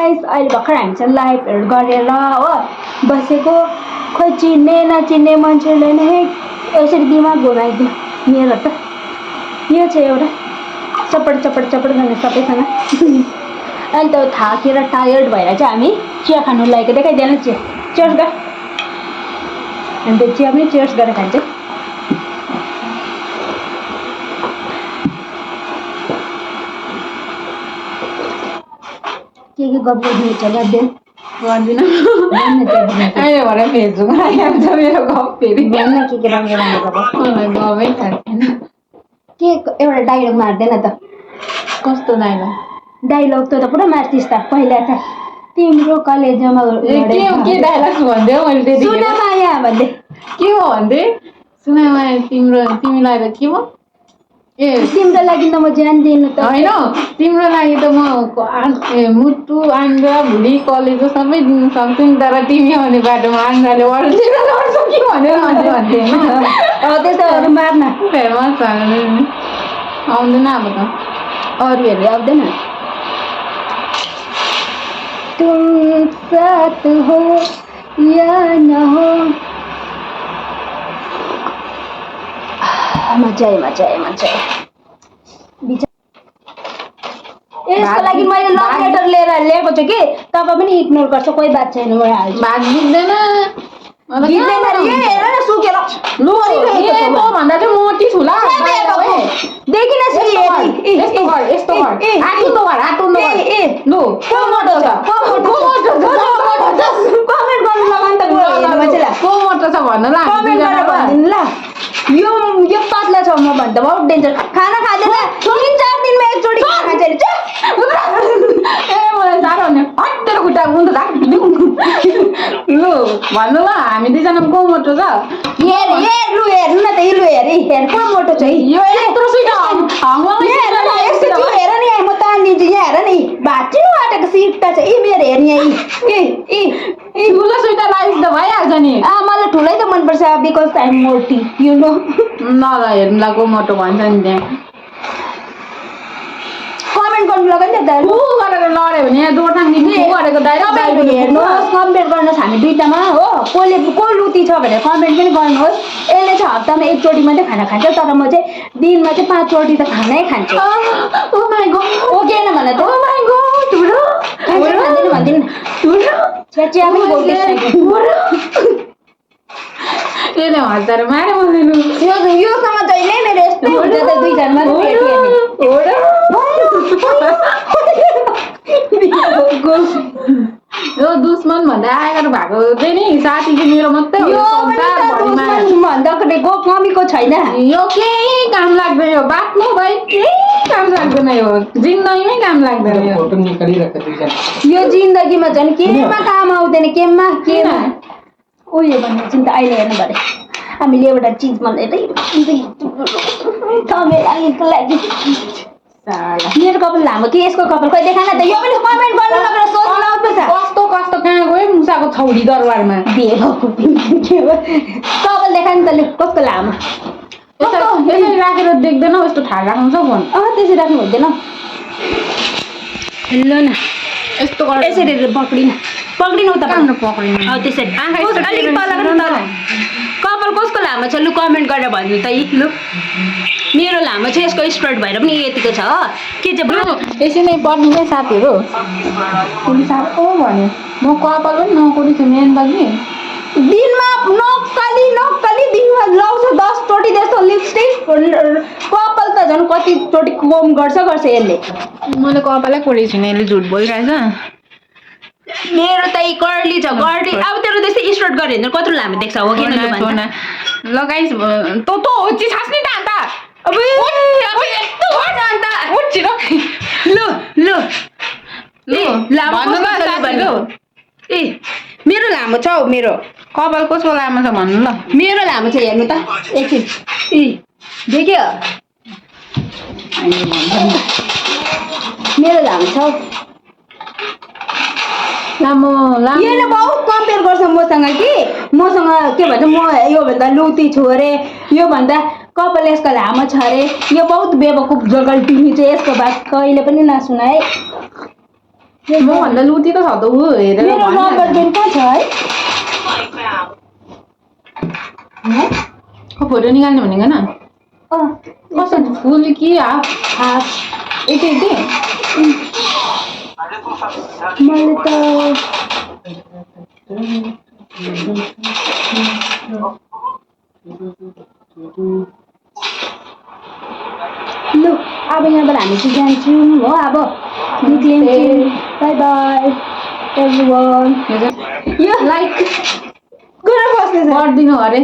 guys अहिले भर्खर हामी चाहिँ लाइभहरू गरेर हो बसेको खोइ चिन्ने नचिन्ने मान्छेले नै यसरी दिमाग घुमाइदियो मेरो त यो चाहिँ एउटा चपड चपड चपड गर्ने सबैसँग अहिले त थाकेर टायर्ड भएर चाहिँ हामी चिया खानु लागेको देखाइदिएन चिया चियर्स गर हामी त चिया पनि चियर्स गरेर खान्छ के गफ गर्नु छ गर्दैन गर्दिन अहिले भरे फेसबुक आइहाल्छ मेरो गफ फेरि भन्न के राम्रो राम्रो गफ गफै थाल्दैन के एउटा डायलग मार्दैन त कस्तो डायलग त पुरा मार्थिस् त पहिला त तिम्रो कलेजमा के डायलग भन्दै मैले सुना माया भन्दै के हो भन्दै सुना माया तिमीलाई के हो ए तिम्रो लागि त म ज्यान दिनु त हैन तिम्रो लागि त म मुटु आन्द्रा भुडी कलेजो सबै दिनु सक्छु नि तर तिमी आउने बाटोमा आन्द्राले वर्छिन लड्छ कि भनेर भन्थे हैन त्यस्तोहरू मार्न फेमस आउँदैन अब त अरूहरूले आउँदैन तुम साथ हो या न हो मजा आयो यसको लागि मैले लभ लेटर लिएर ल्याएको छु कि तपाईँ पनि इग्नोर गर्छ कोही बात छैन म हाल्छु भाग दिँदैन हेर न सुकेर ल भन्दा चाहिँ मोटी छु ल देखिन यस्तो कमेन्ट गर्नु लगाउनु त को मोटो छ भन्नु ल यो पातला छ म भन्दा बहुत डेन्जर खाना खाँदैन 3-4 दिनमा एकचोटि खाना खान्छ ए मलाई साह्रो हुने हट्टेर खुट्टा उन्त लु भन्नु ल हामी दुईजना को मोटो छ हेर्नु न त यो हेर को मोटो छ यो यत्रो हेर नि म तानिदिन्छु यहाँ हेर नि भाँचिनु आँटेको सिट्टा छ मेरो हेर्ने यही ठुलो सुइटा लाइस त भइहाल्छ नि मलाई ठुलै त मनपर्छ बिकज आई एम मोटी यु नो न हेर्नुलाई को मोटो भन्छ नि त्यहाँ कमेन्ट गर्नु लगा नि त गरेर लड्यो भने यहाँ दोर्थाङ गरेको डाइरेक्ट हेर्नुहोस् कमेन्ट गर्नुहोस् हामी दुईटामा हो को लुती छ भनेर कमेन्ट पनि गर्नुहोस् यसले चाहिँ हप्तामा एकचोटि मात्रै खाना खान्छ तर म चाहिँ दिनमा चाहिँ 5 चोटि त खानै खान्छु ओ माई गॉड ओकेन भन त ओ माई गॉड ठुलो भन्दिन चिया पनि बोल्दैछ यसले हजार मारे बोल्नु योसँग जहिले मेरो यस्तै हुन्छ त दुईजनामा यो दुश्मन भन्दा आएर भएको चाहिँ नि साथी चाहिँ मेरो मात्रै हो भन्दाको कमीको छैन यो केही काम लाग्दैन यो बाँच्नु भाइ केही काम लाग्दैन यो जिन्दगीमै काम लाग्दैन यो जिन्दगीमा झन् केमा काम आउँदैन केमा उयो भन्ने चिन्ता अहिले हेर्नु पऱ्यो हामीले एउटा चिज बनाएर लागि मेरो कपाल लामो कि यसको कपाल खोइ देखा न त यो पनि कमेन्ट गर्नु लगेर सोच्नु लाग्छ कस्तो कहाँ गयो मुसाको छौडी दरबारमा कपाल देखा नि त कस्तो लामो यसरी राखेर देख्दैन यस्तो ठाड राख्नु छ फोन त्यसरी राख्नु हुँदैन ल न यस्तो गरेर यसरी पक्रिनु त पक्रिनु त्यसरी अलिक तल कपाल कसको लामो छ लु कमेन्ट गरेर भन्नु त लु मेरो लामो छ यसको स्प्रेड भएर पनि यतिको छ के चाहिँ यसरी पढ्ने साथीहरू तिमी साथो भन्यो म कपाल पनि नकोरिछु मेन त कि दिनमा नक्कली दिनमा लाउँछ 10 चोटि जस्तो लिपस्टिक कपाल त झन् कति चोटि कोम गर्छ यसले मैले कपालै कोरेको छैन यसले झुट बोलिरहेछ मेरो त कर्ली छ कर्ली अब तेरो त्यस्तै स्ट्रेट गरे भने कत्रो लामो देख्छ हो किन ल गाइस तो होची छास्नी त अन्त अब यस्तो गर्छ अन्त उठ्छि ल लामो ए मेरो लामो छ मेरो कपाल कसको लामो छ भन्नु ल मेरो लामो छ हेर्नु त एकछिन देख्यो मेरो लामो छ लामो यसले बहुत कम्पेयर गर्छ मसँग कि मसँग के भन्छ म यो भन्दा लुती छु अरे यो भन्दा कपाल यसको लामो छ अरे यो बहुत बेवकुफ जगल तिमी चाहिँ यसको बात कहिले पनि नसुन है भन्दा लुटी त छ त ऊ हेरेर मेरो रबर ब्यान्ड कहाँ छ है फोटो निकाल्ने भनेको न कस्तो फुल कि हाफ यति मैले त लु अब यहाँबाट हामी चाहिँ जान्छौँ हो अब निक्लिन्छौँ बाई बाई एभ्रिवान यो लाइक कुरा बस्दैछ गरिदिनु अरे